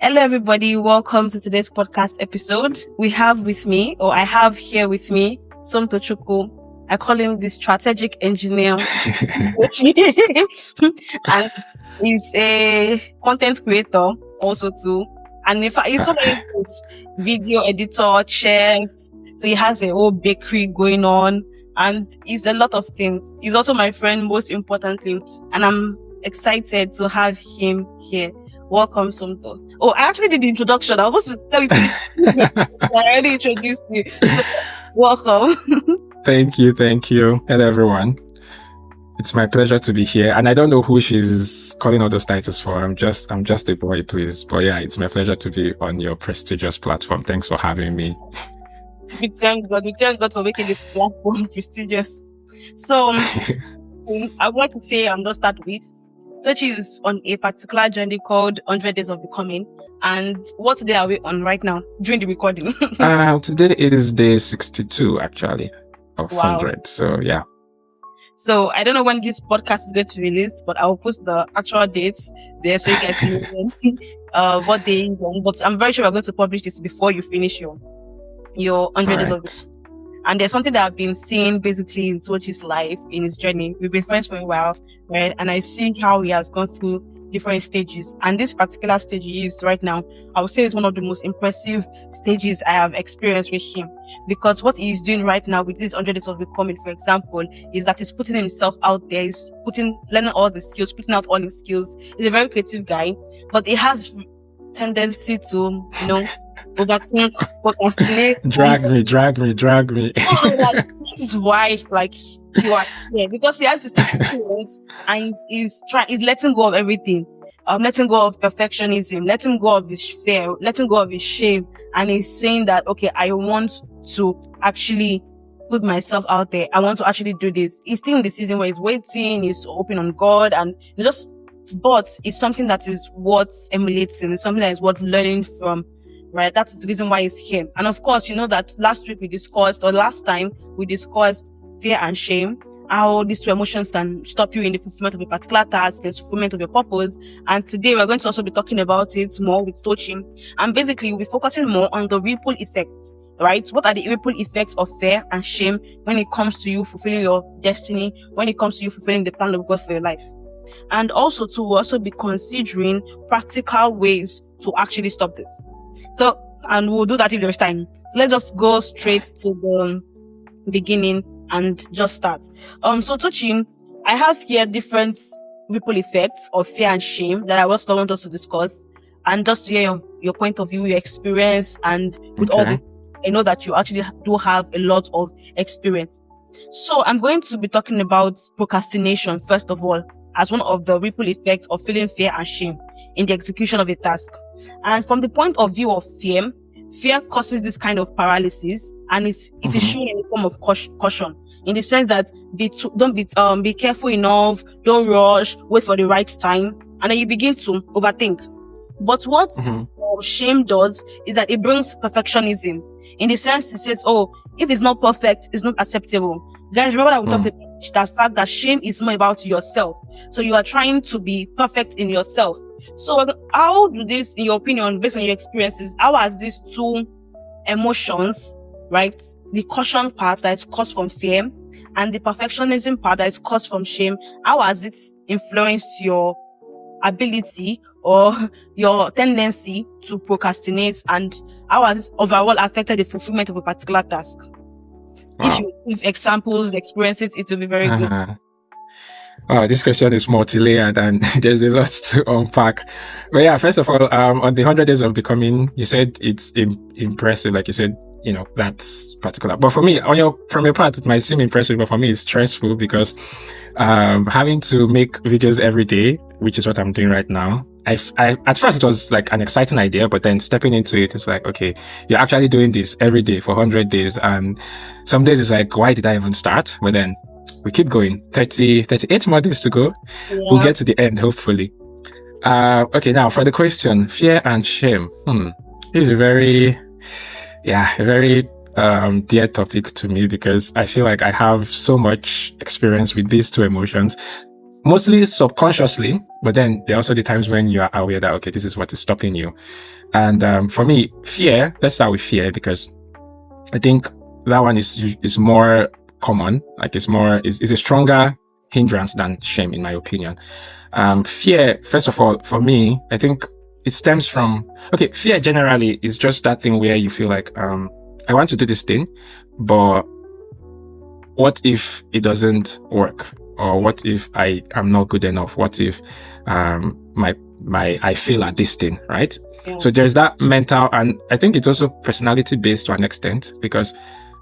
Hello, everybody. Welcome to today's podcast episode. I have here with me, Somtochukwu. I call him the strategic engineer. And he's a content creator also too. And in fact, he's so many things. Video editor, chef. So he has a whole bakery going on. And he's a lot of things. He's also my friend, most importantly. And I'm excited to have him here. Welcome, Somto. Oh, I actually did the introduction. I was supposed to tell you I already introduced you. So, welcome. Thank you. Hello, everyone. It's my pleasure to be here. And I don't know who she's calling all those titles for. I'm just a boy, please. But yeah, it's my pleasure to be on your prestigious platform. Thanks for having me. We thank God for making this platform prestigious. So, I want to say, I'm going to start with, Tochi is on a particular journey called 100 Days of Becoming. And what day are we on right now during the recording? Today is day 62, actually, of 100. So, yeah. So, I don't know when this podcast is going to be released, but I will post the actual date there so you guys know what day is on. But I'm very sure we're going to publish this before you finish your 100 Days of Becoming. And there's something that I've been seeing basically in Tochi's life, in his journey. We've been friends for a while, right? And I see how he has gone through different stages. And this particular stage he is right now, I would say is one of the most impressive stages I have experienced with him. Because what he is doing right now with this 100 Days of Becoming, for example, is that he's putting himself out there. He's learning all the skills, putting out all his skills. He's a very creative guy, but he has tendency to, overthink, procrastinate. Drag me. This is why, you are here, because he has this experience and he's letting go of everything. Letting go of perfectionism, letting go of his fear, letting go of his shame. And he's saying that, okay, I want to actually put myself out there. I want to actually do this. He's still in the season where he's waiting, he's open on God, and but it's something that is worth emulating. It's something that is worth learning from, right? That's the reason why he's here. And of course, you know that last time we discussed fear and shame, how these two emotions can stop you in the fulfillment of a particular task, the fulfillment of your purpose. And today we're going to also be talking about it more with Tochi. And basically we'll be focusing more on the ripple effects, right? What are the ripple effects of fear and shame when it comes to you fulfilling your destiny, when it comes to you fulfilling the plan of God for your life? And also to be considering practical ways to actually stop this. So, and we'll do that if there's time. So let's just go straight to the beginning and just start. So Tochi, I have here different ripple effects of fear and shame that I also want us to discuss, and just to hear your point of view, your experience, and with all this, I know that you actually do have a lot of experience. So I'm going to be talking about procrastination first of all, as one of the ripple effects of feeling fear and shame in the execution of a task. And from the point of view of fear causes this kind of paralysis, and it is shown in the form of caution, in the sense that be careful enough, don't rush, wait for the right time, and then you begin to overthink. But what shame does is that it brings perfectionism, in the sense it says, oh, if it's not perfect, it's not acceptable. Guys, remember that we talked about that fact that shame is more about yourself. So you are trying to be perfect in yourself. So how do this, in your opinion, based on your experiences, how has these two emotions, right? The caution part that is caused from fear and the perfectionism part that is caused from shame, how has it influenced your ability or your tendency to procrastinate, and how has it overall affected the fulfillment of a particular task? Wow. If you give examples, experiences, it will be very good. Oh, this question is multi-layered and there's a lot to unpack. But yeah, first of all, on the 100 Days of Becoming, you said it's impressive. Like you said, that's particular. But for me, from your part, it might seem impressive, but for me, it's stressful because having to make videos every day, which is what I'm doing right now. At first it was like an exciting idea, but then stepping into it, it's like, okay, you're actually doing this every day for 100 days. And some days it's like, why did I even start? But then we keep going. 38 more days to go. Yeah. We'll get to the end, hopefully. Okay, now for the question, fear and shame. This is a very dear topic to me, because I feel like I have so much experience with these two emotions. mostly subconsciously, but then there are also the times when you are aware that, okay, this is what is stopping you. And for me, fear, let's start with fear, because I think that one is more common. Like is a stronger hindrance than shame, in my opinion. Fear, first of all, for me, I think it stems from, okay, fear generally is just that thing where you feel like, I want to do this thing, but what if it doesn't work? Or what if I am not good enough? What if I fail at this thing, right? Yeah. So there's that mental, and I think it's also personality based to an extent, because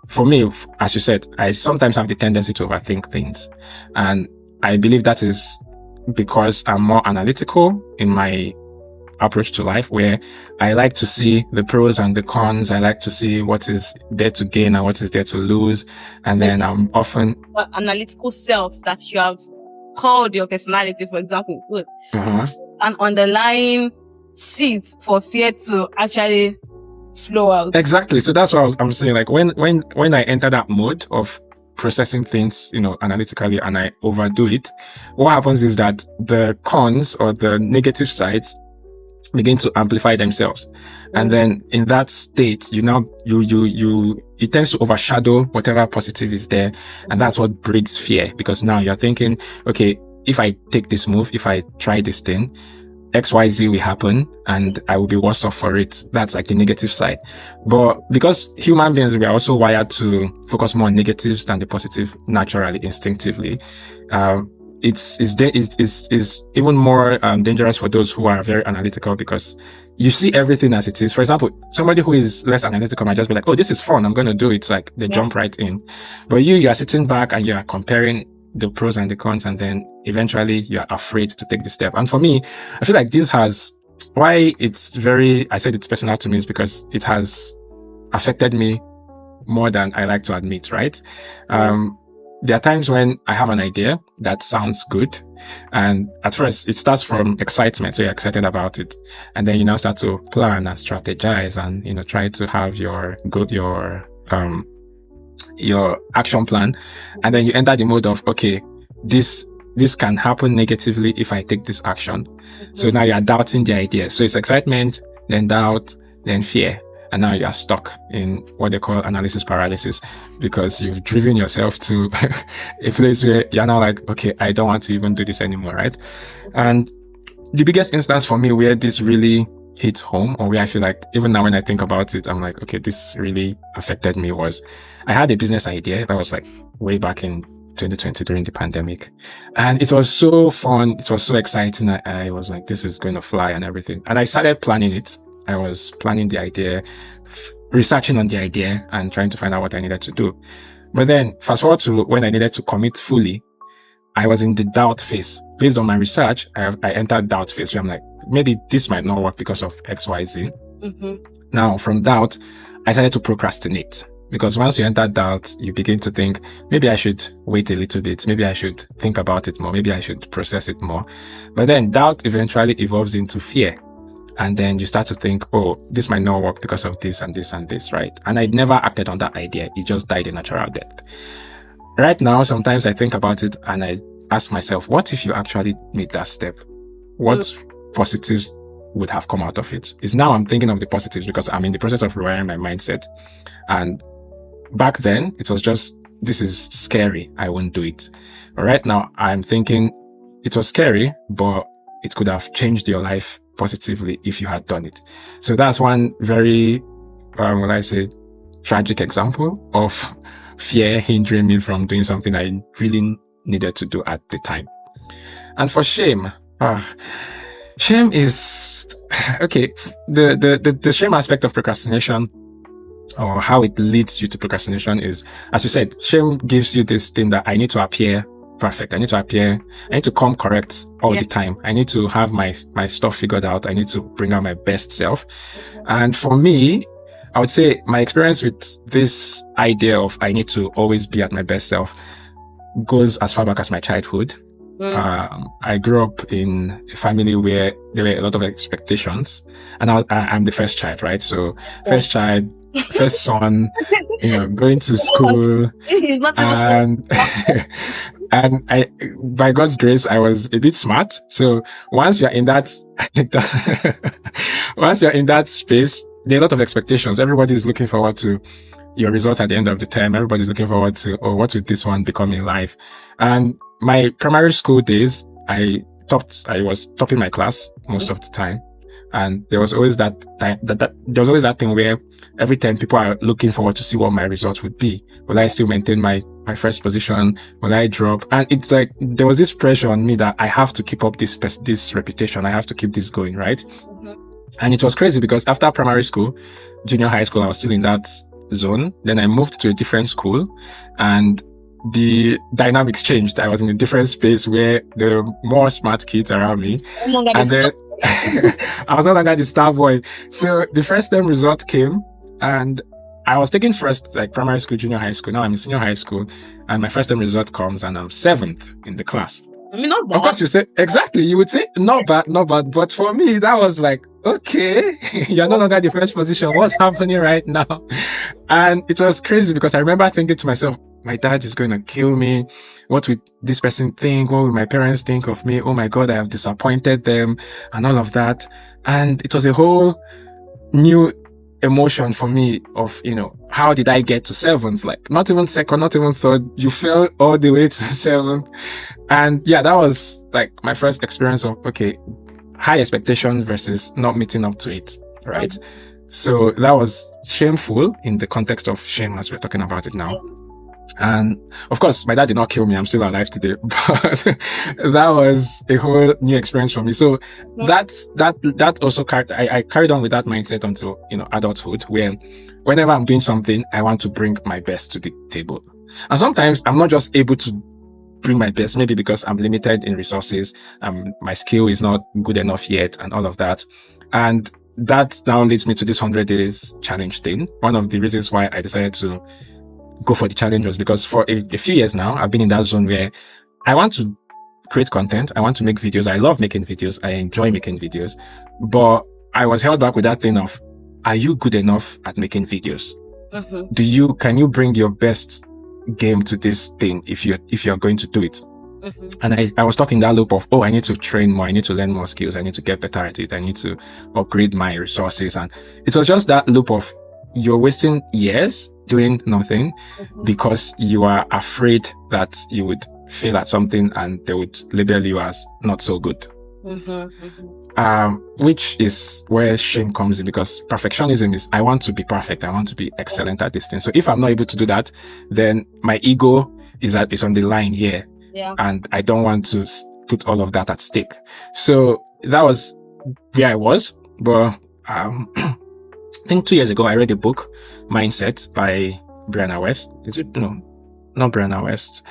for me, as you said, I sometimes have the tendency to overthink things. And I believe that is because I'm more analytical in my approach to life, where I like to see the pros and the cons. I like to see what is there to gain and what is there to lose. And then I'm often analytical self that you have called your personality, for example, good. An underlying seed for fear to actually flow out. Exactly. So that's what I'm saying. Like when I enter that mode of processing things, analytically, and I overdo it, what happens is that the cons or the negative sides begin to amplify themselves. And then in that state, it tends to overshadow whatever positive is there. And that's what breeds fear, because now you're thinking, okay, if I take this move, if I try this thing, XYZ will happen and I will be worse off for it. That's like the negative side. But because human beings, we are also wired to focus more on negatives than the positive naturally, instinctively. It's even more dangerous for those who are very analytical, because you see everything as it is. For example, somebody who is less analytical might just be like, oh, this is fun, I'm going to do it. Like they jump right in. But you are sitting back and you are comparing the pros and the cons, and then eventually you're afraid to take the step. And for me, I feel like this has, why I said it's personal to me, is because it has affected me more than I like to admit, right? There are times when I have an idea that sounds good, and at first it starts from excitement, so you're excited about it, and then you now start to plan and strategize and try to have your action plan, and then you enter the mode of, okay, this can happen negatively if I take this action. So now you're doubting the idea. So it's excitement, then doubt, then fear. And now you're stuck in what they call analysis paralysis, because you've driven yourself to a place where you're now like, okay, I don't want to even do this anymore, right? And the biggest instance for me where this really hits home, or where I feel like even now when I think about it, I'm like, okay, this really affected me, was I had a business idea that was like way back in 2020 during the pandemic. And it was so fun. It was so exciting. I was like, this is going to fly and everything. And I started planning it. I was planning the idea, researching on the idea, and trying to find out what I needed to do. But then fast forward to when I needed to commit fully, I was in the doubt phase. Based on my research, I entered doubt phase where I'm like, maybe this might not work because of XYZ. Now, from doubt, I started to procrastinate, because once you enter doubt, you begin to think, maybe I should wait a little bit. Maybe I should think about it more. Maybe I should process it more. But then doubt eventually evolves into fear. And then you start to think, oh, this might not work because of this and this and this, right? And I never acted on that idea. It just died a natural death. Right now, sometimes I think about it and I ask myself, what if you actually made that step? What positives would have come out of it? Is now I'm thinking of the positives, because I'm in the process of rewiring my mindset. And back then, it was just, this is scary, I won't do it. But right now, I'm thinking it was scary, but it could have changed your life positively if you had done it. So that's one very, tragic example of fear hindering me from doing something I really needed to do at the time. And for shame, shame is, okay, the shame aspect of procrastination, or how it leads you to procrastination, is, as you said, shame gives you this thing that I need to appear perfect. I need to come correct all the time. I need to have my stuff figured out. I need to bring out my best self. And for me, I would say my experience with this idea of I need to always be at my best self goes as far back as my childhood. I grew up in a family where there were a lot of expectations, and I'm the first child, right? So first child, first son, going to school, and And by God's grace, I was a bit smart. So once you're in that, once you're in that space, there are a lot of expectations. Everybody is looking forward to your results at the end of the term. Everybody's looking forward to, oh, what will this one become in life? And my primary school days, I was topping my class most of the time. And there was always that time there was always that thing where every time people are looking forward to see what my results would be. Will I still maintain my first position? Will I drop? And it's like there was this pressure on me that I have to keep up this reputation. I have to keep this going, right? And it was crazy because after primary school, junior high school, I was still in that zone. Then I moved to a different school and the dynamics changed. I was in a different space where there were more smart kids around me. And then I was no longer the star boy. So the first term result came and I was taking first, like primary school, junior high school. Now I'm in senior high school and my first term result comes and I'm 7th in the class. I mean, not bad. Of course, you say, exactly. You would say, not bad, not bad. But for me, that was like, okay, you're no longer the first position. What's happening right now? And it was crazy because I remember thinking to myself, my dad is going to kill me. What would this person think? What will my parents think of me? Oh my God, I have disappointed them and all of that. And it was a whole new emotion for me of, how did I get to 7th? Like not even second, not even third. You fell all the way to 7th. And yeah, that was like my first experience of, okay, high expectation versus not meeting up to it. Right. So that was shameful in the context of shame as we're talking about it now. And of course, my dad did not kill me. I'm still alive today, but that was a whole new experience for me. So that also I carried on with that mindset until, adulthood, where whenever I'm doing something, I want to bring my best to the table. And sometimes I'm not just able to bring my best, maybe because I'm limited in resources. My skill is not good enough yet and all of that. And that now leads me to this 100 days challenge thing. One of the reasons why I decided to go for the challenge was because for a few years now, I've been in that zone where I want to create content. I want to make videos. I love making videos. I enjoy making videos, but I was held back with that thing of, are you good enough at making videos? Can you bring your best game to this thing if you're going to do it? And I was stuck in that loop of, I need to train more. I need to learn more skills. I need to get better at it. I need to upgrade my resources. And it was just that loop of, you're wasting years doing nothing because you are afraid that you would fail at something and they would label you as not so good. Which is where shame comes in, because perfectionism is, I want to be perfect. I want to be excellent at this thing. So if I'm not able to do that, then my ego is on the line here. Yeah. And I don't want to put all of that at stake. So that was where I was. But I think 2 years ago, I read a book, Mindset by Brianna West. Is it? No, not Brianna West.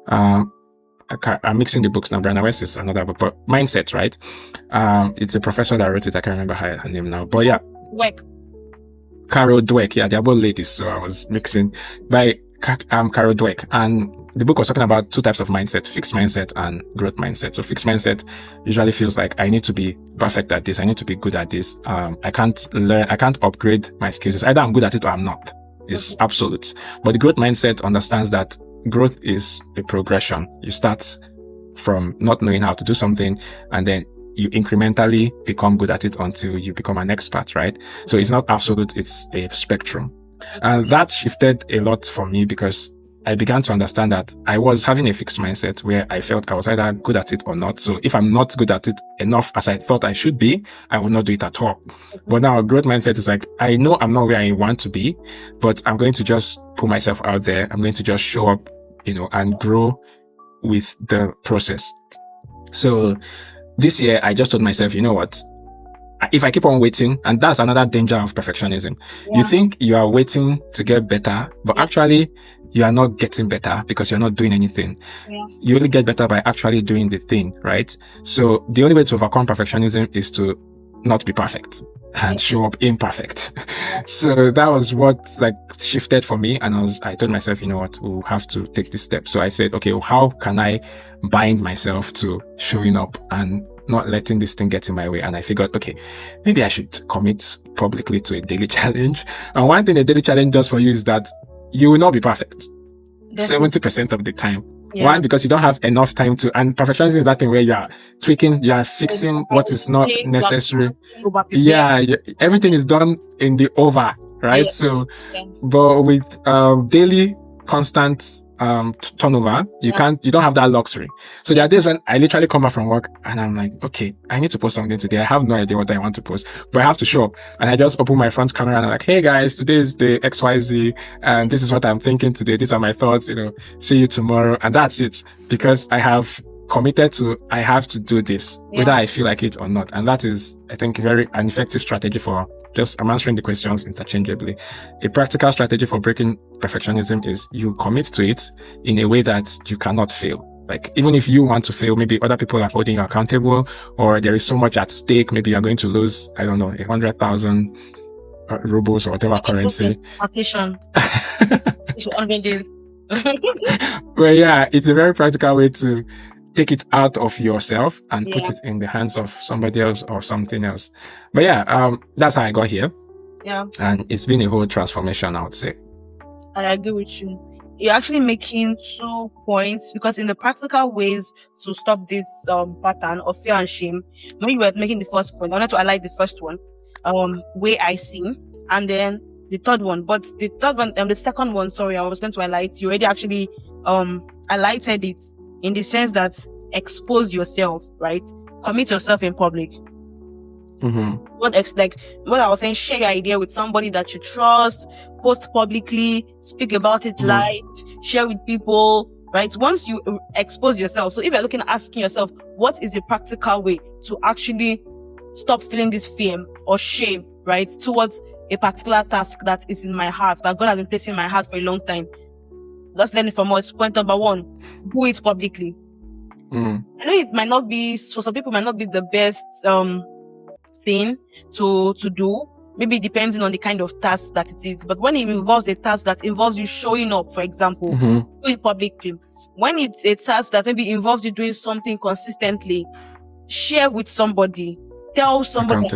I'm mixing the books now. Brianna West is another book, but Mindset, right? It's a professor that wrote it. I can't remember her name now, but yeah. Carol Dweck. Yeah, they're both ladies. So I was mixing by Carol Dweck. And the book was talking about 2 types of mindset, fixed mindset and growth mindset. So fixed mindset usually feels like I need to be perfect at this. I need to be good at this. I can't upgrade my skills. It's either I'm good at it or I'm not. It's absolute. But the growth mindset understands that growth is a progression. You start from not knowing how to do something and then you incrementally become good at it until you become an expert, right? So it's not absolute, it's a spectrum. And that shifted a lot for me because I began to understand that I was having a fixed mindset where I felt I was either good at it or not. So if I'm not good at it enough as I thought I should be, I will not do it at all. But now a growth mindset is like, I know I'm not where I want to be, but I'm going to just put myself out there. I'm going to just show up, and grow with the process. So this year I just told myself, you know what? If I keep on waiting, and that's another danger of perfectionism. Yeah. You think you are waiting to get better, but actually you are not getting better because you're not doing anything. Yeah. You only get better by actually doing the thing, right? So the only way to overcome perfectionism is to not be perfect and show up imperfect. So that was what shifted for me. And I told myself, you know what, we'll have to take this step. So I said, okay, well, how can I bind myself to showing up and not letting this thing get in my way? And I figured, okay, maybe I should commit publicly to a daily challenge. And one thing a daily challenge does for you is that you will not be perfect. 70% of the time. Yeah. One, because you don't have enough time to, and perfectionism is that thing where you are tweaking, you are fixing what is not necessary. Yeah, everything is done in the over, right? Yeah. So, Yeah. but with daily constant turnover, you don't have that luxury. So there are days when I literally come back from work and I'm like, okay, I need to post something today. I have no idea what I want to post, but I have to show up. And I just open my front camera and I'm like, hey guys, today is the XYZ and this is what I'm thinking today. These are my thoughts, see you tomorrow. And that's it, because I have committed to, I have to do this, whether I feel like it or not. And that is, I think, an effective strategy for I'm answering the questions interchangeably. A practical strategy for breaking perfectionism is you commit to it in a way that you cannot fail. Like, even if you want to fail, maybe other people are holding you accountable, or there is so much at stake. Maybe you're going to lose, 100,000 rubles or whatever currency. Vacation. 100 days. Well, yeah, it's a very practical way to take it out of yourself and put it in the hands of somebody else or something else. But yeah, that's how I got here. Yeah. And it's been a whole transformation, I would say. I agree with you. You're actually making 2 points, because in the practical ways to stop this pattern of fear and shame, when you were making the first point, I wanted to highlight the first one, way I see, and then the third one. But the third one, the second one, sorry, I was going to highlight. You already actually highlighted it, in the sense that expose yourself, right? Commit yourself in public. What I was saying, share your idea with somebody that you trust, post publicly, speak about it live, share with people, right? Once you expose yourself. So if you're asking yourself, what is a practical way to actually stop feeling this fear or shame, right? Towards a particular task that is in my heart, that God has been placing in my heart for a long time. Let's learn it from us. Point number 1, do it publicly. I know it might not be, for some people, might not be the best thing to do. Maybe depending on the kind of task that it is. But when it involves a task that involves you showing up, for example, do it publicly. When it's a task that maybe involves you doing something consistently, share with somebody. Tell somebody,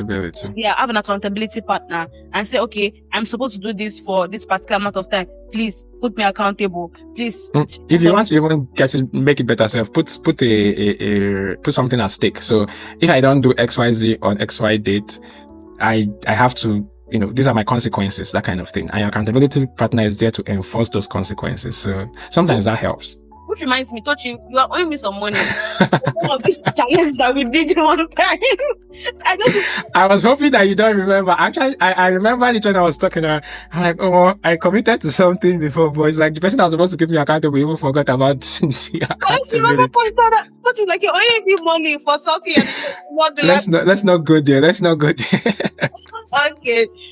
have an accountability partner and say, okay, I'm supposed to do this for this particular amount of time. Please put me accountable. Please. If you want to even make it better self, put something at stake. So if I don't do XYZ on XY date, I have to, these are my consequences, that kind of thing. And your accountability partner is there to enforce those consequences. So sometimes that helps. Which reminds me, Tochi, you are owing me some money. All of this challenge that we did one time. I was hoping that you don't remember. Actually, I remember it when I was talking. I'm like, oh, I committed to something before, but it's like the person that was supposed to give me accountable even forgot about the accountability. I remember Tochi, like you're owing me money for something. Let's not go there. Okay,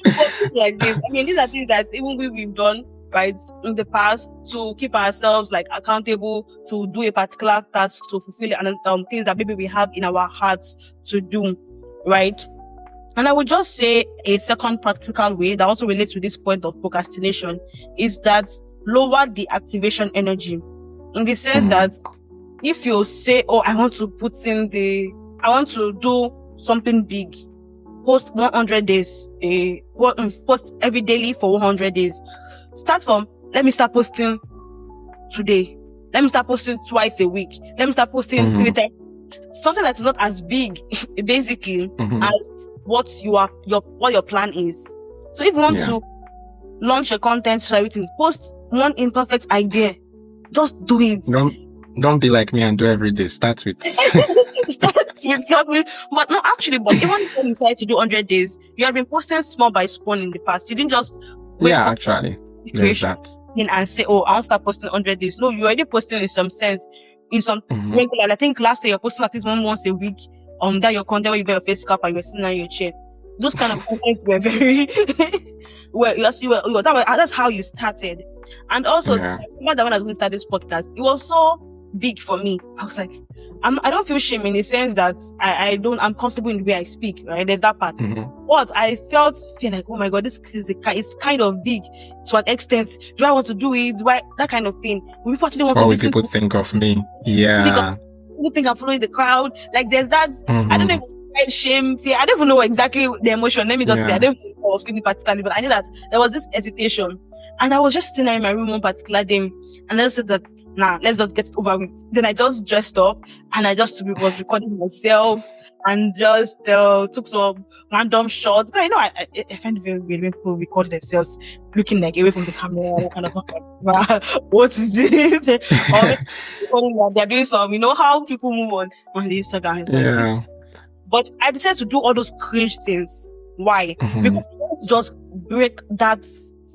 but things like this. I mean, these are things that even we've done, right, in the past, to keep ourselves accountable to do a particular task, to fulfill and things that maybe we have in our hearts to do, right? And I would just say a second practical way that also relates to this point of procrastination is that lower the activation energy, in the sense that if you say, oh, I want to do something big, post 100 days, post every daily for 100 days. Start from, let me start posting today. Let me start posting twice a week. Let me start posting 3 times. Something that is not as big, basically, as what your plan is. So if you want to launch a content, share everything, post one imperfect idea. Just do it. Don't be like me and do every day. Start with but no, actually, but even if you decide to do 100 days, you have been posting small by small in the past. You didn't just actually. There's that. And say, oh, I want to start posting 100 days. No, you're already posting in some sense, in some regular. I think last year you're posting at least once a week. That your content where you get your face cap and you're sitting on your chair. Those kind of contents were very that's how you started. And also, I remember that when I was going to start this podcast, it was so big for me. I was like, I don't feel shame in the sense that I'm comfortable in the way I speak, right? There's that part. But I feel like, oh my God, this is kind of big to an extent. Do I want to do it? Why? That kind of thing. Will people actually want what to will people think of me? Yeah. People think I'm following the crowd. Like there's that, I don't know if it's shame, fear. I don't even know exactly the emotion. Let me just say, I don't think I was feeling particularly, but I knew that there was this hesitation. And I was just sitting there in my room one particular day, and I just said that, nah, let's just get it over with. Then I just dressed up, and I just was recording myself, and just took some random shots. Because I find it very weird when people record themselves looking like away from the camera, that kind of stuff. Like, wow, what is this? Or recording like they're doing some, how people move on the Instagram. It's like this. But I decided to do all those cringe things. Why? Because I want to just break that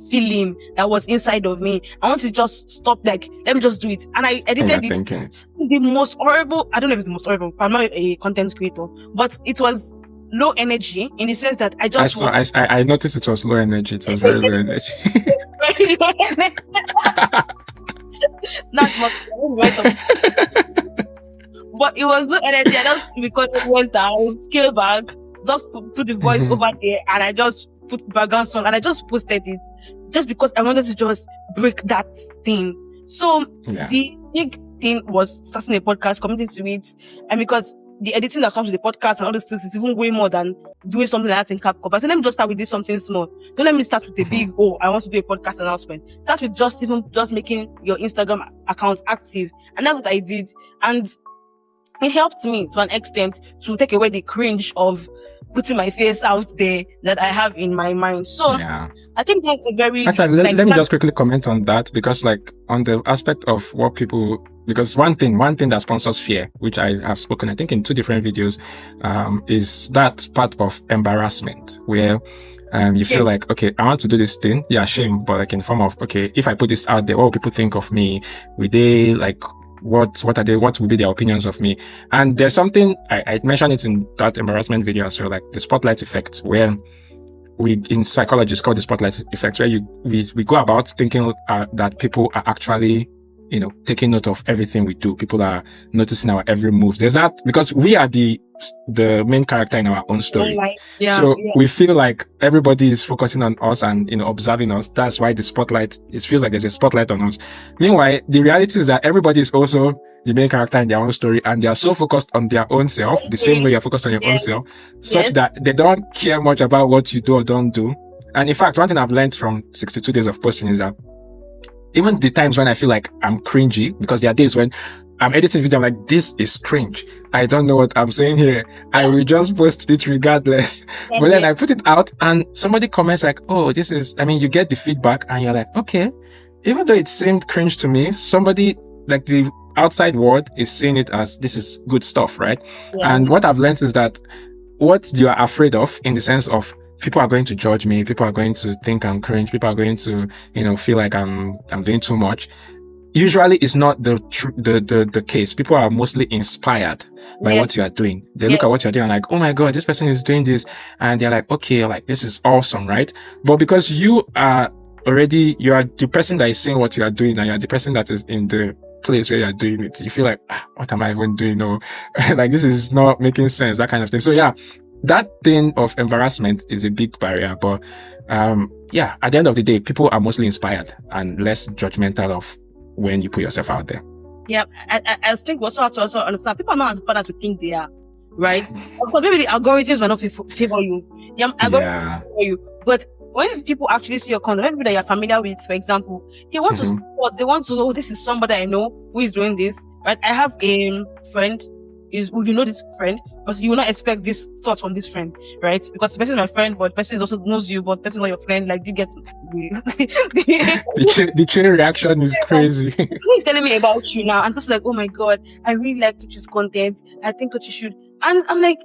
feeling that was inside of me. I want to just stop, let me just do it. And I edited it. It's the most horrible, I don't know if it's the most horrible, I'm not a content creator, but it was low energy in the sense that I noticed it was low energy. It was very low energy. Very low energy. That's what but it was low energy. I just recorded, went down, scale back, just put the voice over there, and I just put background song, and I just posted it just because I wanted to just break that thing. So the big thing was starting a podcast, committing to it, and because the editing that comes with the podcast and all these things is even way more than doing something like that in CapCut. But so let me just start with this something small. Don't let me start with a big, I want to do a podcast announcement. Start with just making your Instagram account active. And that's what I did. And it helped me to an extent to take away the cringe of putting my face out there that I have in my mind. So I think that's a very... Actually, let me just quickly comment on that, because on the aspect of what people... Because one thing that sponsors fear, which I have spoken, I think in 2 different videos, is that part of embarrassment, where you feel like, okay, I want to do this thing. Yeah, shame, but in form of, okay, if I put this out there, what will people think of me? Will they what will be their opinions of me? And there's something, I mentioned it in that embarrassment video as well, the spotlight effect, where in psychology it's called the spotlight effect, where we go about thinking that people are actually, taking note of everything we do. People are noticing our every move. There's that, because we are the main character in our own story. We feel like everybody is focusing on us and, observing us. That's why it feels like there's a spotlight on us. Meanwhile, the reality is that everybody is also the main character in their own story, and they are so focused on their own self, the same way you're focused on your own self, such that they don't care much about what you do or don't do. And in fact, one thing I've learned from 62 days of posting is that even the times when I feel like I'm cringy, because there are days when I'm editing video, I'm like, this is cringe. I don't know what I'm saying here. I will just post it regardless. But then I put it out and somebody comments like, oh, you get the feedback and you're like, okay, even though it seemed cringe to me, somebody the outside world is seeing it as this is good stuff, right? And what I've learned is that what you are afraid of, in the sense of people are going to judge me, people are going to think I'm cringe, people are going to, feel like I'm doing too much, usually is not the case. People are mostly inspired by what you are doing. They look at what you're doing and like, oh my God, this person is doing this. And they're like, okay, this is awesome, right? But because you are the person that is seeing what you are doing, and you're the person that is in the place where you're doing it, you feel like, what am I even doing? No, this is not making sense, that kind of thing. So that thing of embarrassment is a big barrier. But at the end of the day, people are mostly inspired and less judgmental of when you put yourself out there. Yeah, I think we also have to understand people are not as bad as we think they are, right? Of course, maybe the algorithms will not favor you. Favor you. But when people actually see your content, maybe that you're familiar with, for example, they want to support, they want to know, this is somebody I know who is doing this, right? I have a friend, this friend, but you will not expect this thought from this friend, right? Because the person is my friend, but the person also knows you, but the person is not your friend. You get the chain reaction is crazy. He's telling me about you now, and just like, oh my God, I really like Tochi's content. I think Tochi should, and I'm like,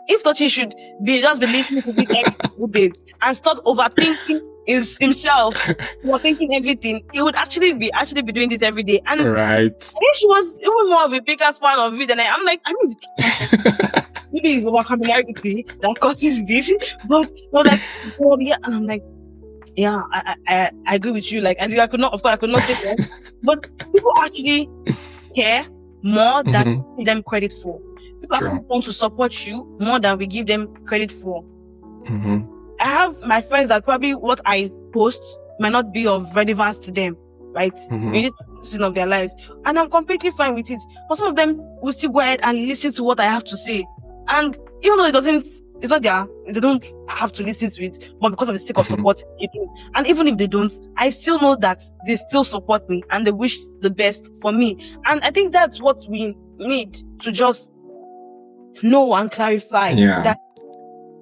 if Tochi should just be listening to this every single day and start overthinking is himself, thinking everything, he would actually be doing this every day. And right. I think she was even more of a bigger fan of it than I'm like, maybe it's vocabulary that causes this, but and I'm like, I agree with you. I could not say that, but people actually care more than we give them credit for. People want to support you more than we give them credit for. I have my friends that probably what I post might not be of relevance to them, right? In this season of their lives. And I'm completely fine with it. But some of them will still go ahead and listen to what I have to say. And even though it's not their they don't have to listen to it, but because of the sake of support, they do. And even if they don't, I still know that they still support me and they wish the best for me. And I think that's what we need to just know and clarify, that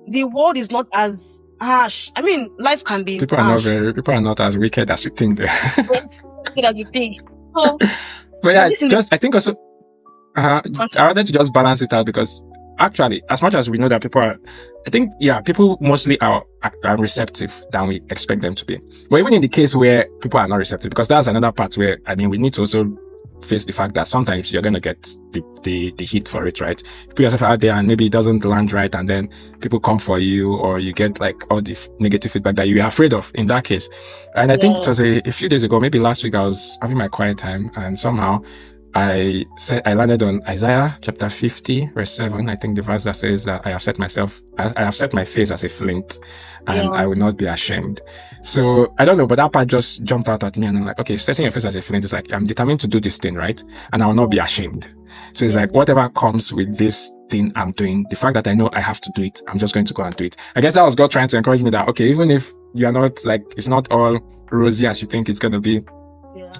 the world is not as harsh. I mean, life can be harsh. People are not as wicked as you think they are. Wicked as you think. So, but yeah, I think also, I wanted to just balance it out, because actually, as much as we know that people are, I think, people mostly are receptive than we expect them to be. But even in the case where people are not receptive, because that's another part where, I mean, we need to also face the fact that sometimes you're going to get the heat for it, right? Put yourself out there and maybe it doesn't land right, and then people come for you, or you get like all the negative feedback that you're afraid of in that case. And I think it was a few days ago, maybe last week, I was having my quiet time, and somehow I landed on Isaiah chapter 50 verse 7. I think the verse that says that I have set my face as a flint, and I will not be ashamed. So I don't know, but that part just jumped out at me, and I'm like, okay, setting your face as a flint is like, I'm determined to do this thing, right? And I will not be ashamed. So it's like, whatever comes with this thing I'm doing, the fact that I know I have to do it, I'm just going to go and do it. I guess that was God trying to encourage me that, okay, even if you're not like, it's not all rosy as you think it's going to be,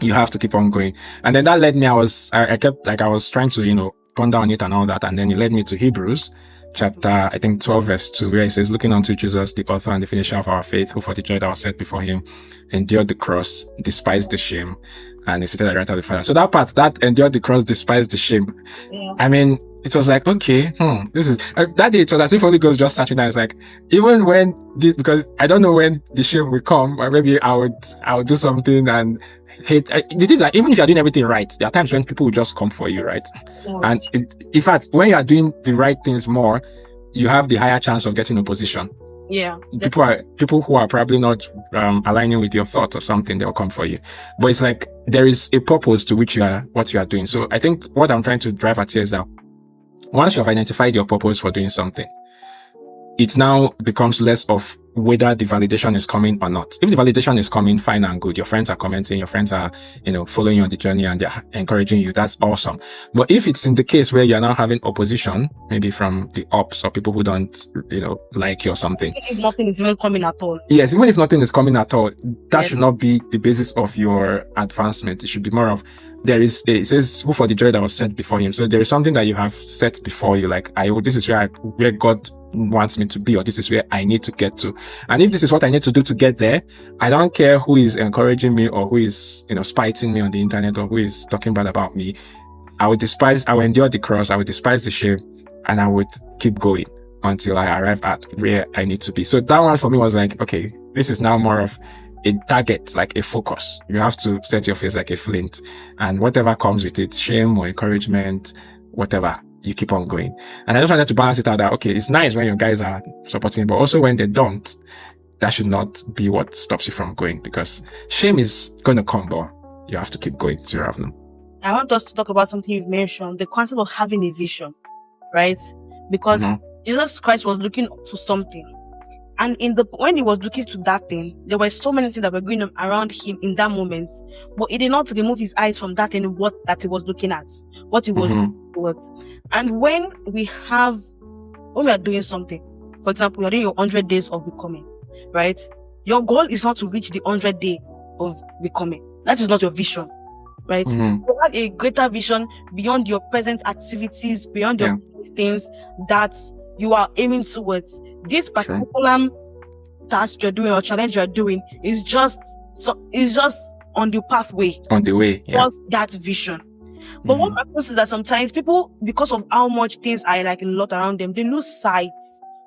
you have to keep on going. And then that led me, I was trying to, ponder on it and all that. And then it led me to Hebrews chapter, I think 12 verse 2, where it says, looking unto Jesus, the author and the finisher of our faith, who for the joy that was set before him, endured the cross, despised the shame, and is seated at the right hand of the Father. So that part, that endured the cross, despised the shame. I mean, it was like, okay, this is, that day it was as if Holy Ghost just sat me down. It's like, even when this, because I don't know when the shame will come, or maybe I would do something and hate. The thing is that even if you're doing everything right, there are times when people will just come for you, right? And in fact, when you are doing the right things more, you have the higher chance of getting opposition. People who are probably not aligning with your thoughts or something, they'll come for you. But it's like, there is a purpose to which what you are doing. So I think what I'm trying to drive at here is that once you have identified your purpose for doing something, it now becomes less of whether the validation is coming or not. If the validation is coming, fine and good. Your friends are commenting, your friends are, following you on the journey and they're encouraging you. That's awesome. But if it's in the case where you're now having opposition, maybe from the ops or people who don't, like you or something. If nothing is even coming at all. Yes, even if nothing is coming at all, that should not be the basis of your advancement. It should be more of, it says, who for the joy that was set before him. So there is something that you have set before you, like, this is where God wants me to be, or this is where I need to get to. And if this is what I need to do to get there, I don't care who is encouraging me or who is, spiting me on the internet or who is talking bad about me. I will endure the cross, I will despise the shame, and I would keep going until I arrive at where I need to be. So that one for me was like, okay, this is now more of a target, like a focus. You have to set your face like a flint, and whatever comes with it, shame or encouragement, whatever, you keep on going. And I just wanted to balance it out that, okay, it's nice when your guys are supporting, but also when they don't, that should not be what stops you from going, because shame is going to come, but you have to keep going to have them. I want us to talk about something you've mentioned, the concept of having a vision, right? Because Jesus Christ was looking to something. And when he was looking to that thing, there were so many things that were going on around him in that moment. But he did not remove his eyes from that thing, that he was looking at, what he was looking towards. And when we are doing something, for example, you're doing your 100 days of becoming, right? Your goal is not to reach the 100 day of becoming. That is not your vision, right? You have a greater vision beyond your present activities, beyond your things that you are aiming towards. This particular task you're doing or challenge you're doing is just on the pathway. On the way, towards that vision. But what happens is that sometimes people, because of how much things are like a lot around them, they lose sight,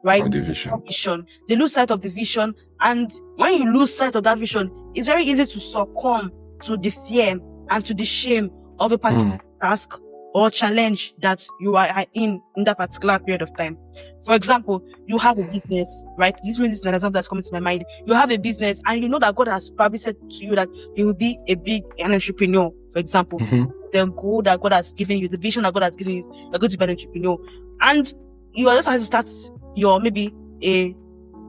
right? Of the vision. They lose sight of the vision. And when you lose sight of that vision, it's very easy to succumb to the fear and to the shame of a particular task or challenge that you are in that particular period of time. For example, you have a business, right? This is an example that's coming to my mind. You have a business and you know that God has probably said to you that you will be an entrepreneur, for example. The goal that God has given you, the vision that God has given you, you're going to be an entrepreneur. And you are just having to start your, maybe a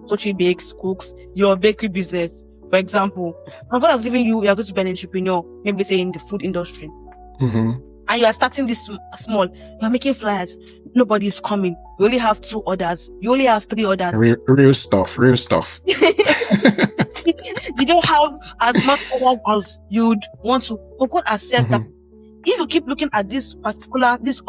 Tochi Bakes, Cooks, your bakery business, for example. And God has given you, you're going to be an entrepreneur, maybe say in the food industry. and you are starting this small, you are making flyers. Nobody is coming. You only have 2 orders. You only have 3 orders. Real stuff. You don't have as much orders as you'd want to. But God has said that if you keep looking at this particular business,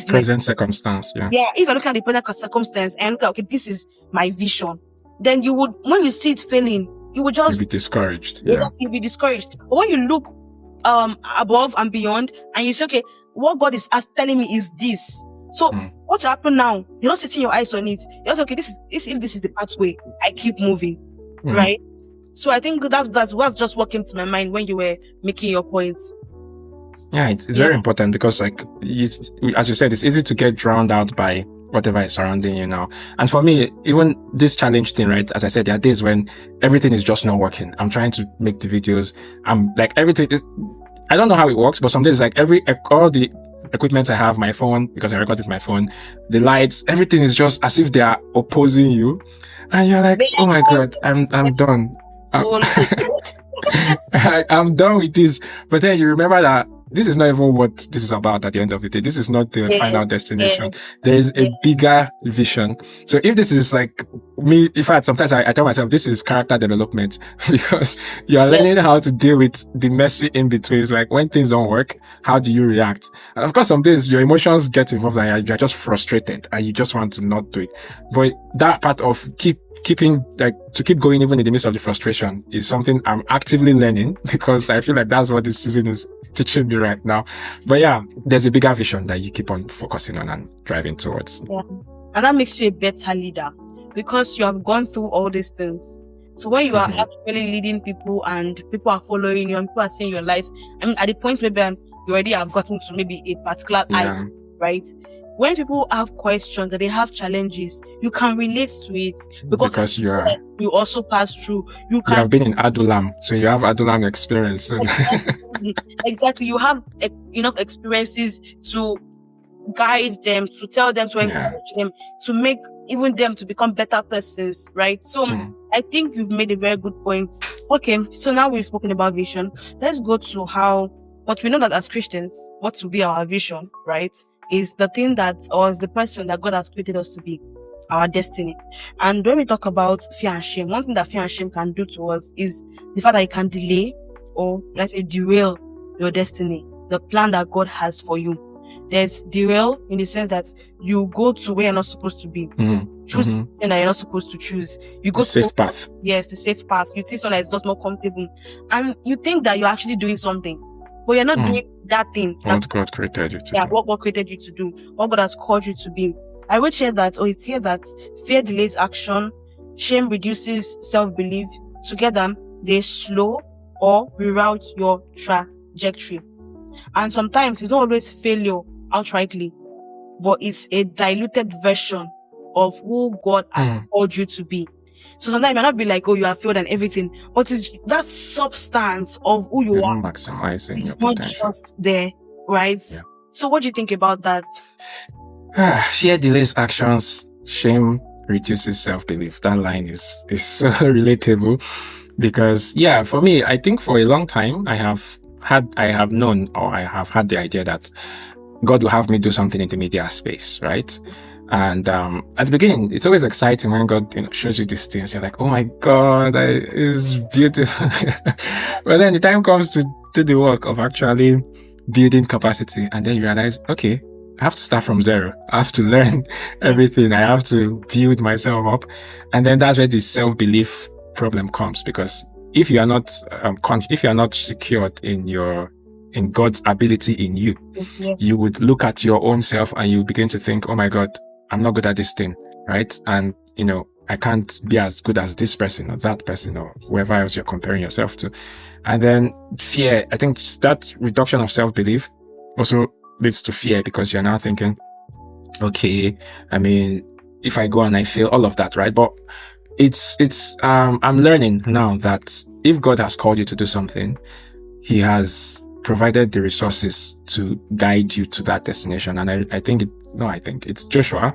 present circumstance, if you're looking at the present circumstance and look at, okay, this is my vision, then you would, when you see it failing, you would just be discouraged. You'll be discouraged. But when you look above and beyond, and you say, okay, what God is telling me is this. So what will happen now? You're not setting your eyes on it. You're just, okay, if this is the pathway, I keep moving, right? So I think that's just what came to my mind when you were making your point. Yeah, it's very important because, like, as you said, it's easy to get drowned out by whatever is surrounding you now. And for me, even this challenge thing, right? As I said, there are days when everything is just not working. I'm trying to make the videos. I'm like, everything is, I don't know how it works, but some days, like, all the equipment I have, my phone, because I record with my phone, the lights, everything is just as if they are opposing you. And you're like, oh my God, I'm done. I'm done with this. But then you remember that this is not even what this is about at the end of the day. This is not the final destination. There is a bigger vision. So if this is like me, in fact, sometimes I tell myself this is character development because you are learning how to deal with the messy in betweens. Like when things don't work, how do you react? And of course, some days your emotions get involved and you're just frustrated and you just want to not do it. But that part of keeping, like, to keep going even in the midst of the frustration is something I'm actively learning because I feel like that's what this season is teaching me right now. But yeah, there's a bigger vision that you keep on focusing on and driving towards. Yeah. And that makes you a better leader because you have gone through all these things. So when you are actually leading people and people are following you and people are seeing your life, I mean, at the point maybe you already have gotten to maybe a particular item, right? When people have questions and they have challenges, you can relate to it because you also pass through. You have been in Adulam, so you have Adulam experience. Exactly. You have enough experiences to guide them, to tell them, to encourage them, to make even them to become better persons, right? So I think you've made a very good point. Okay, so now we've spoken about vision. Let's go to what we know that as Christians, what will be our vision, right? Is the thing or is the person that God has created us to be, our destiny. And when we talk about fear and shame, one thing that fear and shame can do to us is the fact that it can delay or, let's say, derail your destiny, the plan that God has for you. There's derail in the sense that you go to where you're not supposed to be. Choose something that you're not supposed to choose. You go the safe path. Yes, the safe path. You see something that's just more comfortable. And you think that you're actually doing something. But you're not doing that thing. What God created you to do. What God created you to do. What God has called you to be. I would share that, it's here that fear delays action, shame reduces self-belief. Together, they slow or reroute your trajectory. And sometimes it's not always failure outrightly, but it's a diluted version of who God has called you to be. So sometimes you might not be like, oh, you have failed and everything, but it's that substance of who you are. Maximizing your not potential. Just there, right? Yeah. So what do you think about that? Fear delays actions, shame reduces self-belief. That line is so relatable because, yeah, for me, I think for a long time, I have known or I have had the idea that God will have me do something in the media space, right? And at the beginning, it's always exciting when God shows you these things. You're like, oh my God, it's beautiful. But then the time comes to do the work of actually building capacity. And then you realize, okay, I have to start from zero. I have to learn everything. I have to build myself up. And then that's where the self-belief problem comes. Because if you are not secured in God's ability in you, you would look at your own self and you begin to think, oh my God, I'm not good at this thing, right? And, I can't be as good as this person or that person or whoever else you're comparing yourself to. And then fear, I think that reduction of self-belief also leads to fear because you're now thinking, okay, I mean, if I go and I fail, all of that, right? But I'm learning now that if God has called you to do something, He has provided the resources to guide you to that destination. And I think it's Joshua,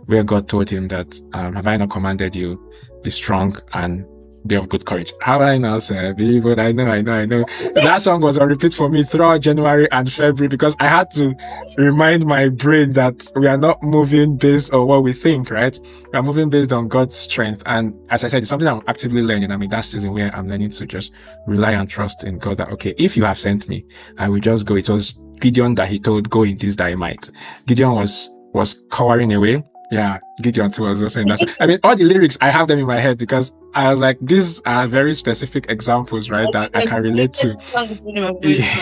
where God told him that, have I not commanded you, be strong and be of good courage. How I now say, but I know. That song was on repeat for me throughout January and February because I had to remind my brain that we are not moving based on what we think, right? We are moving based on God's strength. And as I said, it's something I'm actively learning. I mean, that season where I'm learning to just rely and trust in God that, okay, if you have sent me, I will just go. It was Gideon that he told, go in this that he might. Gideon was cowering away. Yeah, Gideon too was also saying that. I mean, all the lyrics, I have them in my head because I was like, these are very specific examples, right, that I can relate to.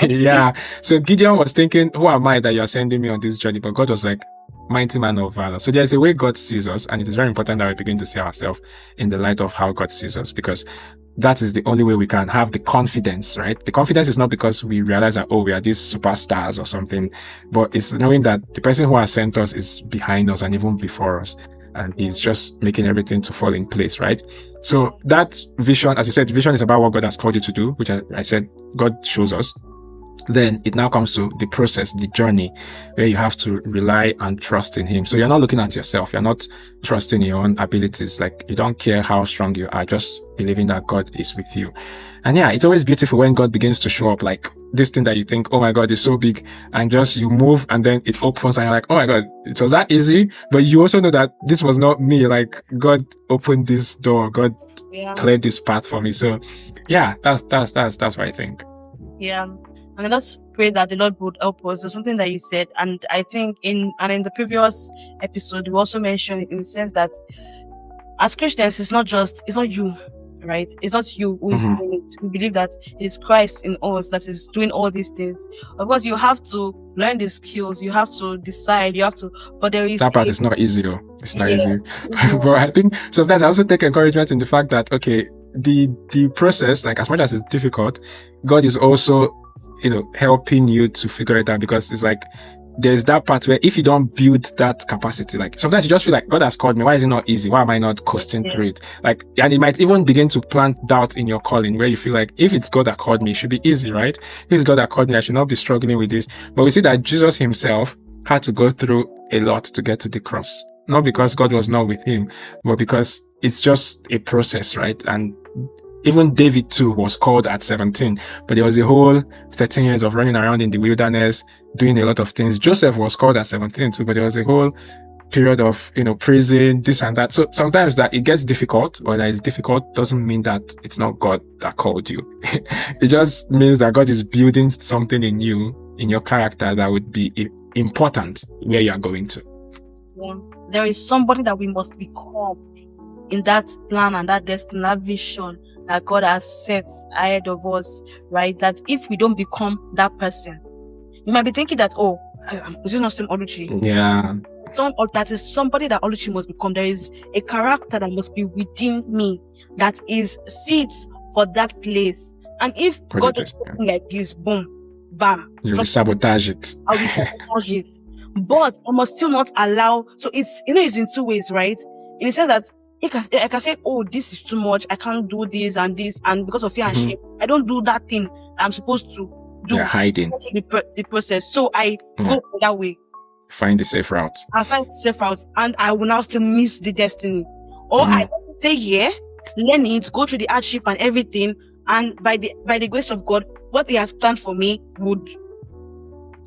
Yeah. So Gideon was thinking, who am I that you're sending me on this journey? But God was like, mighty man of valor. So there's a way God sees us, and it is very important that we begin to see ourselves in the light of how God sees us, because that is the only way we can have the confidence, right? The confidence is not because we realize that, oh, we are these superstars or something, but it's knowing that the person who has sent us is behind us and even before us, and he's just making everything to fall in place, right? So that vision, as you said, vision is about what God has called you to do, which I said God shows us. Then it now comes to the process, the journey, where you have to rely and trust in Him. So you're not looking at yourself. You're not trusting your own abilities. Like, you don't care how strong you are, just believing that God is with you. And yeah, it's always beautiful when God begins to show up, like this thing that you think, oh my God, is so big, and just you move and then it opens and you're like, oh my God, it was that easy. But you also know that this was not me. Like, God opened this door. God cleared this path for me. So yeah, that's what I think. Yeah. And I just pray that the Lord would help us. There's something that you said, and I think in the previous episode, we also mentioned it in the sense that as Christians, it's not you, right? It's not you who is doing it. We believe that it's Christ in us that is doing all these things. Of course, you have to learn the skills. You have to decide. But there is that part is not easy. It's not easy. But I think sometimes I also take encouragement in the fact that, okay, the process, like, as much as it's difficult, God is also, helping you to figure it out, because it's like there's that part where if you don't build that capacity, like sometimes you just feel like, God has called me, why is it not easy? Why am I not coasting through it? Like, and it might even begin to plant doubt in your calling, where you feel like, if it's God that called me, it should be easy, right? If it's God that called me, I should not be struggling with this. But we see that Jesus himself had to go through a lot to get to the cross, not because God was not with him, but because it's just a process, right? And even David too was called at 17, but there was a whole 13 years of running around in the wilderness, doing a lot of things. Joseph was called at 17 too, but there was a whole period of, prison, this and that. So sometimes that it gets difficult, or that it's difficult, doesn't mean that it's not God that called you. It just means that God is building something in you, in your character, that would be important where you are going to. Yeah. There is somebody that we must become in that plan and that destiny, that vision that God has set ahead of us, right? That if we don't become that person, you might be thinking that, oh, is it not some Oluchi? Yeah. That is somebody that Oluchi must become. There is a character that must be within me that is fit for that place. And if God is like this, boom, bam, you will sabotage it. I will sabotage it. But I must still not allow. So it's in two ways, right? In the sense that I can say, oh, this is too much. I can't do this, and because of fear and shame, I don't do that thing I'm supposed to do. You're hiding the process. So I go that way. Find the safe route. I find the safe route, and I will now still miss the destiny. Or I stay here, learn it, go through the hardship and everything, and by the grace of God, what He has planned for me would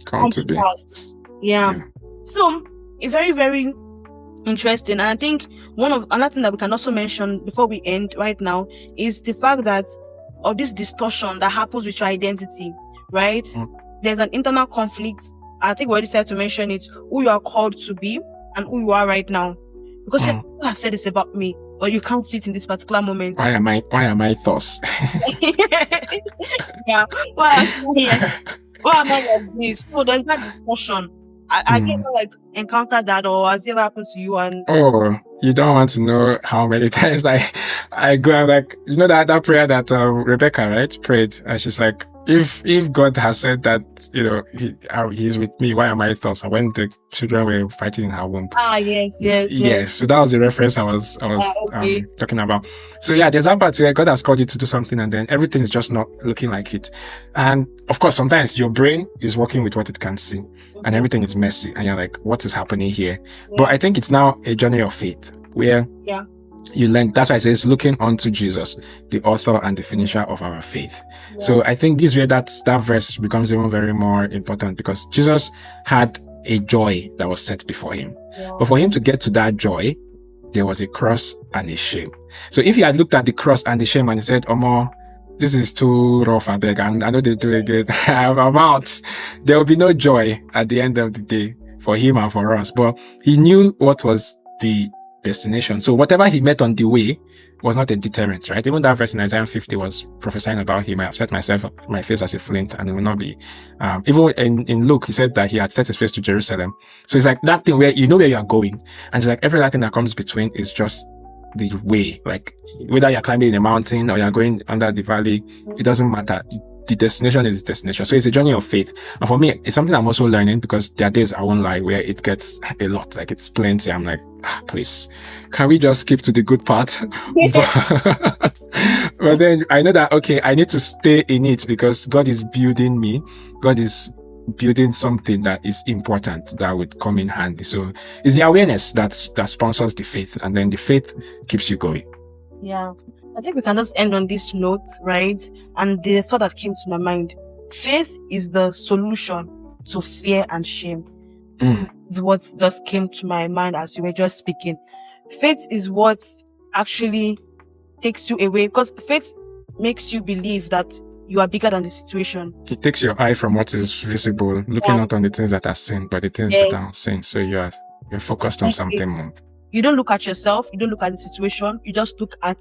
come to pass. Yeah. So it's very, very interesting. And I think another thing that we can also mention before we end right now is the fact that of this distortion that happens with your identity, right? There's an internal conflict. I think we already said to mention it, who you are called to be and who you are right now. Because people have said this about me, or you can't see it in this particular moment. Why am I thus? Yeah. Why am I like this? So there's that distortion. I never encountered that, or has it ever happened to you? And oh, you don't want to know how many times I go, I'm like, that prayer that Rebecca, right, prayed, and she's like, if God has said that, he's with me, why am I thus? When the children were fighting in her womb. Yes. So that was the reference I was talking about. So yeah, there's that part where God has called you to do something, and then everything is just not looking like it. And of course, sometimes your brain is working with what it can see, and everything is messy, and you're like, what is happening here? But I think it's now a journey of faith, where you learn. That's why it says, looking unto Jesus, the author and the finisher of our faith. Yeah. So I think this way that verse becomes even very more important, because Jesus had a joy that was set before him. Yeah. But for him to get to that joy, there was a cross and a shame. So if he had looked at the cross and the shame and he said, Omo, this is too rough, I beg, and I know they do it again, I'm out, there will be no joy at the end of the day for him and for us. But he knew what was the destination. So whatever he met on the way was not a deterrent, right? Even that verse in Isaiah 50 was prophesying about him. I have set my face as a flint, and it will not be. Even in Luke, he said that he had set his face to Jerusalem. So it's like that thing where you know where you are going, and it's like every other thing that comes between is just the way. Like whether you're climbing in a mountain or you're going under the valley, it doesn't matter. The destination is the destination. So it's a journey of faith. And for me, it's something I'm also learning, because there are days, I won't lie, where it gets a lot. Like it's plenty. I'm like, please, can we just skip to the good part? But then I know that, okay, I need to stay in it, because God is building me. God is building something that is important that would come in handy. So it's the awareness that sponsors the faith, and then the faith keeps you going. Yeah. I think we can just end on this note, right? And the thought that came to my mind: faith is the solution to fear and shame. Is what just came to my mind as you were just speaking. Faith is what actually takes you away, because faith makes you believe that you are bigger than the situation. It takes your eye from what is visible, looking not on the things that are seen, but the things that are unseen. So you're focused on something more. You don't look at yourself, you don't look at the situation, you just look at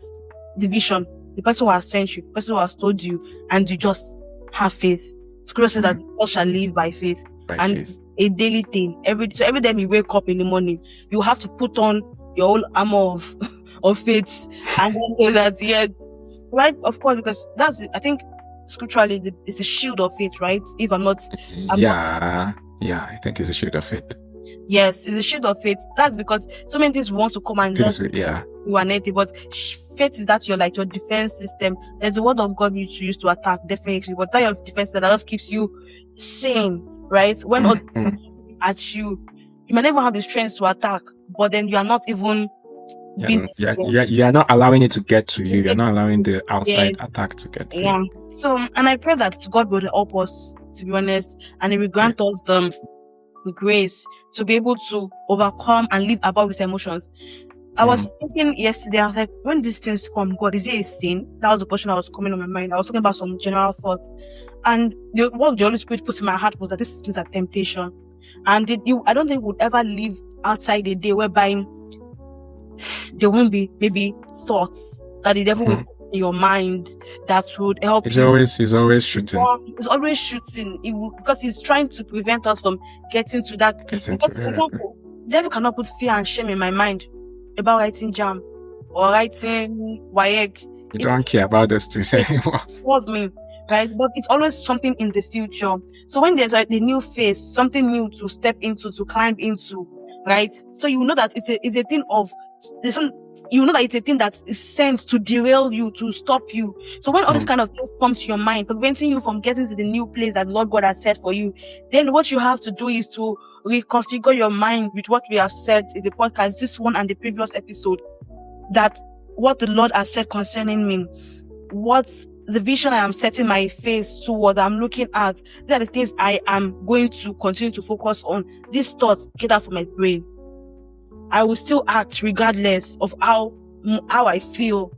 the vision, the person who has sent you, the person who has told you, and you just have faith. Scripture says that God shall live by faith. Faith. A daily thing. Every time you wake up in the morning, you have to put on your own armor of faith, and then say that, yes, right? Of course, because that's, I think, scripturally, it's the shield of faith, right? If I'm not, I think it's a shield of faith. Yes, it's a shield of faith. That's because so many things want to come and just you are native, but faith is that your defense system. There's a word of God you use to attack, definitely, but that your defense system that just keeps you sane, right? When at you might never have the strength to attack, but then you are not even you are not allowing it to get to you. You're not allowing the outside attack to get to you. So, and I pray that God will help us, to be honest, and He will grant us the grace to be able to overcome and live above these emotions. I was thinking yesterday, I was like, when these things come, God, is it a sin? That was the question that was coming on my mind. I was talking about some general thoughts, and what the Holy Spirit put in my heart was that this is a temptation, and I don't think would ever live outside a day whereby there won't be maybe thoughts that the devil will put in your mind that would help you. He's always shooting. He's always shooting. Because he's trying to prevent us from getting to that. For example, the devil cannot put fear and shame in my mind about writing JAM or writing WAEC. You don't care about those things anymore. What's me, right? But it's always something in the future. So when there's the new phase, something new to step into, to climb into, right? So you know that it's a thing of you know that it's a thing that is sent to derail you, to stop you. So when all these kind of things come to your mind, preventing you from getting to the new place that Lord God has set for you, then what you have to do is to reconfigure your mind with what we have said in the podcast, this one and the previous episode, that what the Lord has said concerning me, what's the vision I am setting my face toward, I'm looking at, these are the things I am going to continue to focus on. These thoughts get out from my brain. I will still act regardless of how I feel,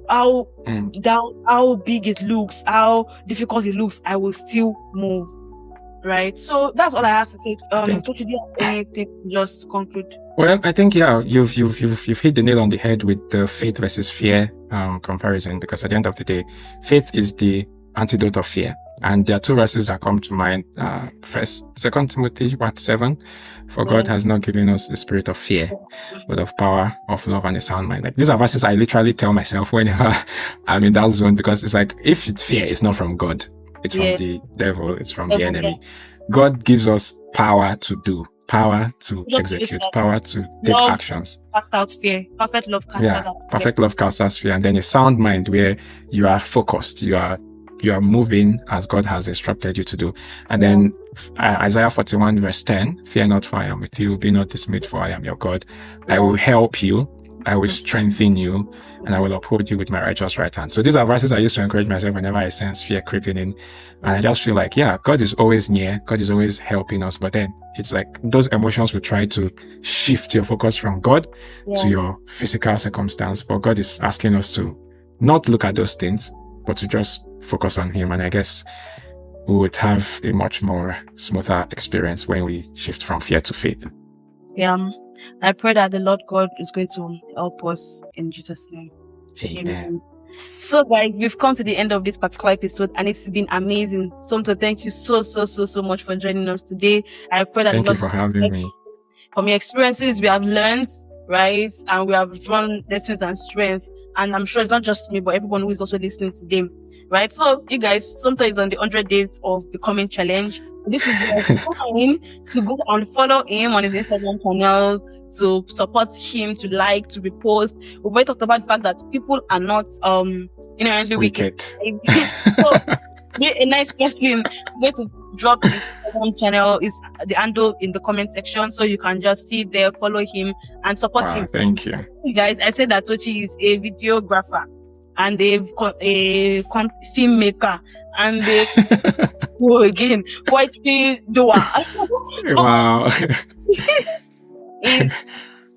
how big it looks, how difficult it looks. I will still move, right? So that's all I have to say. Coach, do you have anything just conclude? Well, I think you've hit the nail on the head with the faith versus fear comparison, because at the end of the day, faith is the antidote of fear. And there are two verses that come to mind. First, 2 Timothy 1:7, for God has not given us the spirit of fear, but of power, of love, and a sound mind. Like, these are verses I literally tell myself whenever I'm in that zone, because it's like, if it's fear, it's not from God. It's from the devil. It's from the enemy. God gives us power to do, power to execute, power to take actions. Cast out fear. Perfect love casts out fear. Perfect love casts out fear. And then a sound mind where you are focused, you are moving as God has instructed you to do. And then Isaiah 41 verse 10, fear not, for I am with you. Be not dismayed, for I am your God. I will help you. I will strengthen you, and I will uphold you with my righteous right hand. So these are verses I use to encourage myself whenever I sense fear creeping in. And I just feel like, yeah, God is always near. God is always helping us. But then it's like those emotions will try to shift your focus from God to your physical circumstance. But God is asking us to not look at those things, but to just focus on Him. And I guess we would have a much more smoother experience when we shift from fear to faith. Yeah. I pray that the Lord God is going to help us in Jesus' name. Amen. So guys, we've come to the end of this particular episode and it's been amazing. Somto, thank you so much for joining us today. I pray that Thank you for having me. From your experiences, we have learned, right? And we have drawn lessons and strength. And I'm sure it's not just me, but everyone who is also listening to them, right? So you guys, Somto is on the 100 days of becoming challenge. This is your time to go and follow him on his Instagram channel, to support him, to like, to repost. We've already talked about the fact that people are not inherently wicked. So be a nice person. I'm going to drop his Instagram channel, is the handle in the comment section, so you can just see it there, follow him and support him. Thank you. Guys, I said that Tochi is a videographer and a filmmaker and again poetry doer. Wow.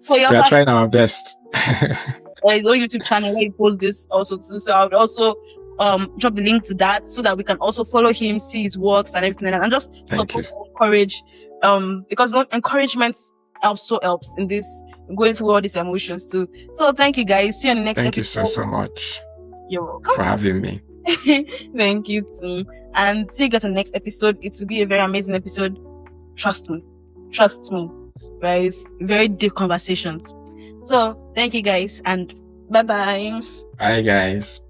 We are trying our best. His own YouTube channel where he posts this also too. So I would also drop the link to that so that we can also follow him, see his works and everything like that, and just support and encourage. Because encouragement also helps in this going through all these emotions too. So thank you guys. See you on the next episode. Thank you so much. You're welcome for having me. Thank you too. And see you guys in the next episode. It will be a very amazing episode. Trust me. Guys, very deep conversations. So thank you guys and bye bye. Bye guys.